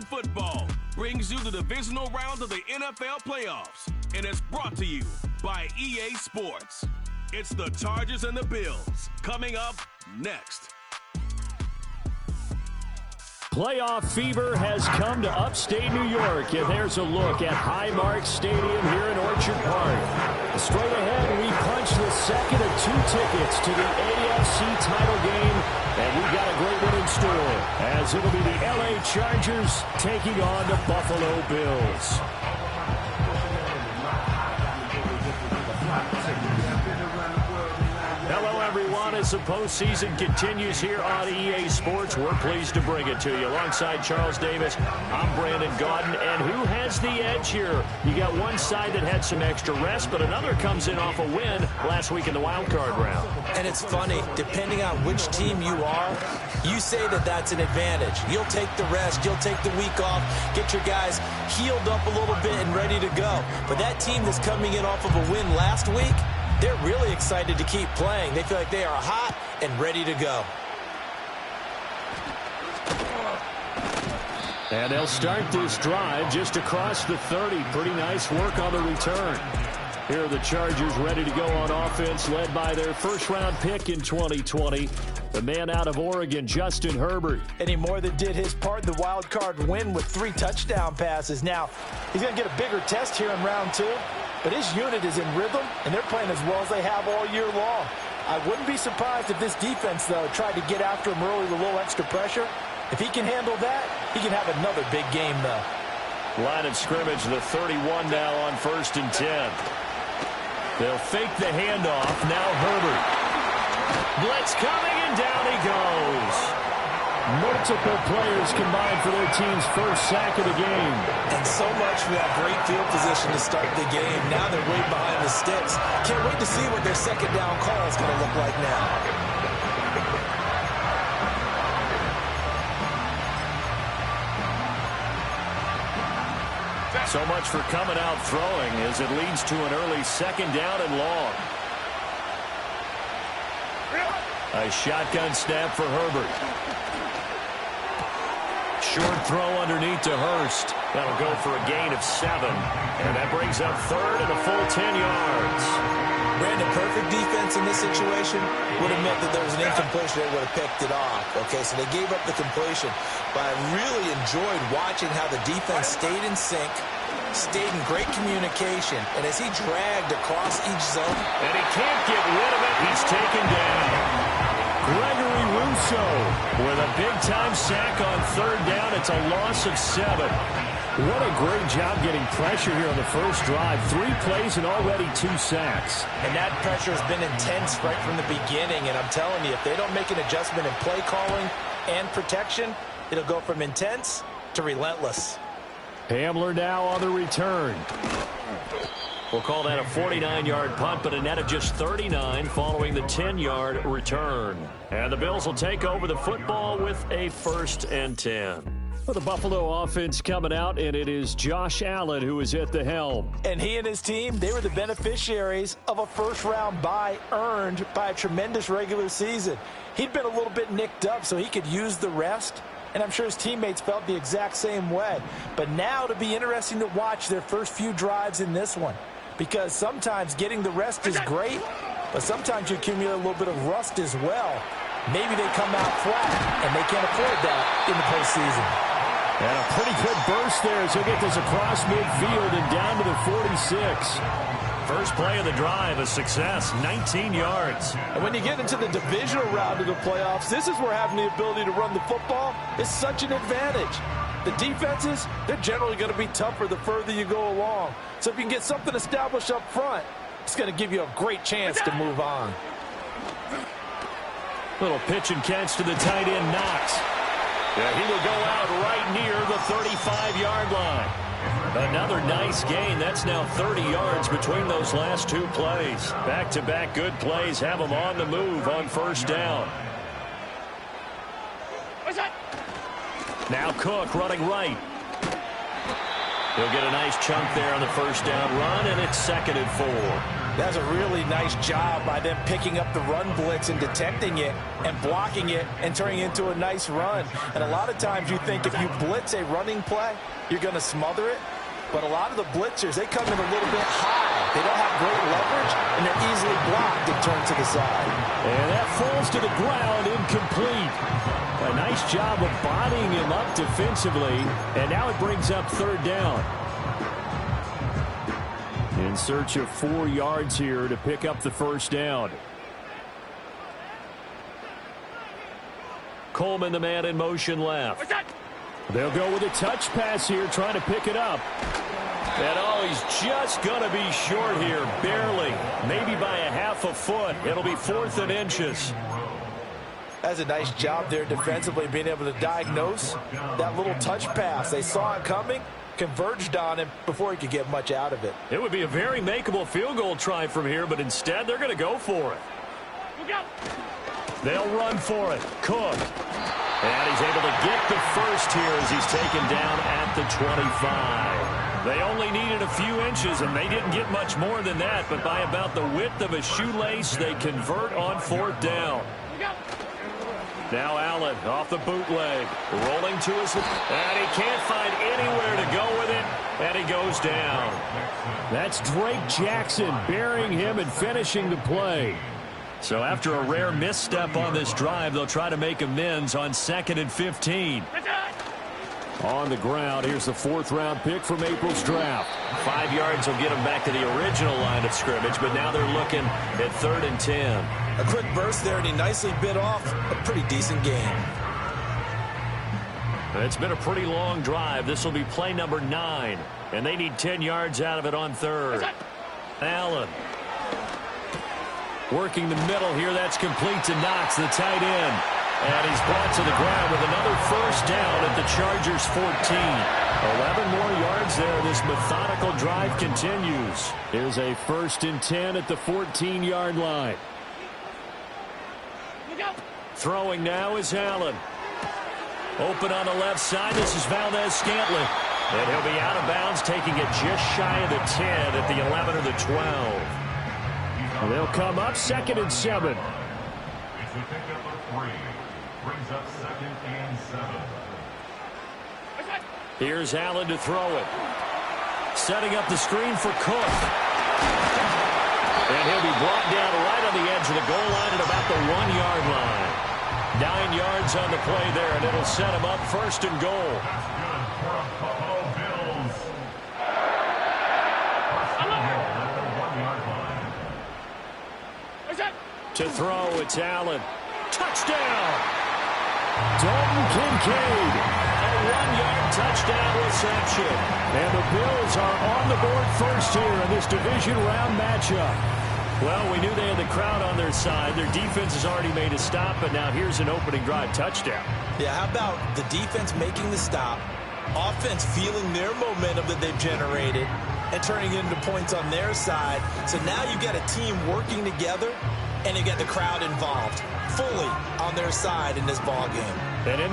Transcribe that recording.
football brings you the divisional round of the NFL playoffs and is brought to you by EA Sports. It's the Chargers and the Bills coming up next. Playoff fever has come to upstate New York, and there's a look at Highmark Stadium here in Orchard Park. Straight ahead, we punch the second of 2 tickets to the AFC title game, and we've got a great one in store, as it'll be the LA Chargers taking on the Buffalo Bills. Hello, everyone. As the postseason continues here on EA Sports, we're pleased to bring it to you. Alongside Charles Davis, I'm Brandon Gaudin. And who has the edge here? You got one side that had some extra rest, but another comes in off a win last week in the wild card round. And it's funny, depending on which team you are, you say that that's an advantage. You'll take the rest, you'll take the week off, get your guys healed up a little bit and ready to go. But that team that's coming in off of a win last week, they're really excited to keep playing. They feel like they are hot and ready to go. And they'll start this drive just across the 30. Pretty nice work on the return. Here are the Chargers ready to go on offense, led by their first-round pick in 2020, the man out of Oregon, Justin Herbert. And he more than did his part in the wild card win with 3 touchdown passes. Now, he's going to get a bigger test here in round 2. But his unit is in rhythm, and they're playing as well as they have all year long. I wouldn't be surprised if this defense, though, tried to get after him early with a little extra pressure. If he can handle that, he can have another big game, though. Line of scrimmage, the 31 now on 1st and 10. They'll fake the handoff. Now Herbert. Blitz coming, and down he goes. Multiple players combined for their team's first sack of the game. And so much for that great field position to start the game. Now they're way behind the sticks. Can't wait to see what their second down call is going to look like now. So much for coming out throwing as it leads to an early second down and long. A shotgun snap for Herbert. Short throw underneath to Hurst. That'll go for a gain of 7. And that brings up 3rd and a full 10 yards. Brandon, perfect defense in this situation would have meant that there was an incompletion. They would have picked it off. Okay, so they gave up the completion. But I really enjoyed watching how the defense stayed in sync, stayed in great communication. And as he dragged across each zone. And he can't get rid of it. He's taken down. Gregory Rousseau with a big-time sack on 3rd down. It's a loss of 7. What a great job getting pressure here on the first drive. 3 plays and already 2 sacks. And that pressure has been intense right from the beginning. And I'm telling you, if they don't make an adjustment in play calling and protection, it'll go from intense to relentless. Hamler now on the return. We'll call that a 49-yard punt, but a net of just 39 following the 10-yard return. And the Bills will take over the football with a 1st and 10. Well, the Buffalo offense coming out, and it is Josh Allen who is at the helm. And he and his team, they were the beneficiaries of a first-round bye earned by a tremendous regular season. He'd been a little bit nicked up, so he could use the rest. And I'm sure his teammates felt the exact same way. But now it'll be interesting to watch their first few drives in this one. Because sometimes getting the rest is great, but sometimes you accumulate a little bit of rust as well. Maybe they come out flat, and they can't afford that in the postseason. And a pretty good burst there as he'll get this across midfield and down to the 46. First play of the drive, a success, 19 yards. And when you get into the divisional round of the playoffs, this is where having the ability to run the football is such an advantage. The defenses, they're generally going to be tougher the further you go along. So if you can get something established up front, it's going to give you a great chance to move on. Little pitch and catch to the tight end, Knox. Yeah, he will go out right near the 35-yard line. Another nice gain. That's now 30 yards between those last 2 plays. Back-to-back good plays have them on the move on 1st down. Now Cook running right. He'll get a nice chunk there on the 1st down run, and it's 2nd and 4. That's a really nice job by them picking up the run blitz and detecting it and blocking it and turning it into a nice run. And a lot of times you think if you blitz a running play, you're going to smother it. But a lot of the blitzers, they come in a little bit high. They don't have great leverage, and they're easily blocked and turned to the side. And that falls to the ground, incomplete. A nice job of bodying him up defensively, and now it brings up third down. In search of 4 yards here to pick up the first down. Coleman, the man in motion left. They'll go with a touch pass here, trying to pick it up. And oh, he's just going to be short here, barely. Maybe by a half a foot. It'll be 4th and inches. That's a nice job there defensively, being able to diagnose that little touch pass. They saw it coming, converged on him before he could get much out of it. It would be a very makeable field goal try from here, but instead they're going to go for it. They'll run for it. Cook. And he's able to get the first here as he's taken down at the 25. They only needed a few inches, and they didn't get much more than that, but by about the width of a shoelace, they convert on 4th down. Now Allen off the bootleg, rolling to his, and he can't find anywhere to go with it, and he goes down. That's Drake Jackson burying him and finishing the play. So after a rare misstep on this drive, they'll try to make amends on 2nd and 15. On the ground, here's the 4th-round pick from April's draft. 5 yards will get them back to the original line of scrimmage, but now they're looking at 3rd and 10. A quick burst there, and he nicely bit off a pretty decent game. It's been a pretty long drive. This will be play number 9, and they need 10 yards out of it on 3rd. Allen. Working the middle here. That's complete to Knox, the tight end. And he's brought to the ground with another first down at the Chargers' 14. 11 more yards there. This methodical drive continues. Here's a 1st and 10 at the 14-yard line. Throwing now is Allen. Open on the left side. This is Valdez-Scantling. And he'll be out of bounds, taking it just shy of the 10 at the 11 or the 12. They'll come up 2nd and 7. It's the pickup of 3. Brings up 2nd and 7. Here's Allen to throw it. Setting up the screen for Cook. And he'll be brought down right on the edge of the goal line at about the 1-yard line. 9 yards on the play there, and it'll set him up 1st and goal. That's good for a Buffalo Bills. To throw, it's Allen. Touchdown! Dalton Kincaid. A 1-yard touchdown reception. And the Bills are on the board first here in this division round matchup. Well, we knew they had the crowd on their side. Their defense has already made a stop, but now here's an opening drive touchdown. Yeah, how about the defense making the stop, offense feeling their momentum that they've generated, and turning it into points on their side. So now you've got a team working together, and you got the crowd involved fully on their side in this ball game. And in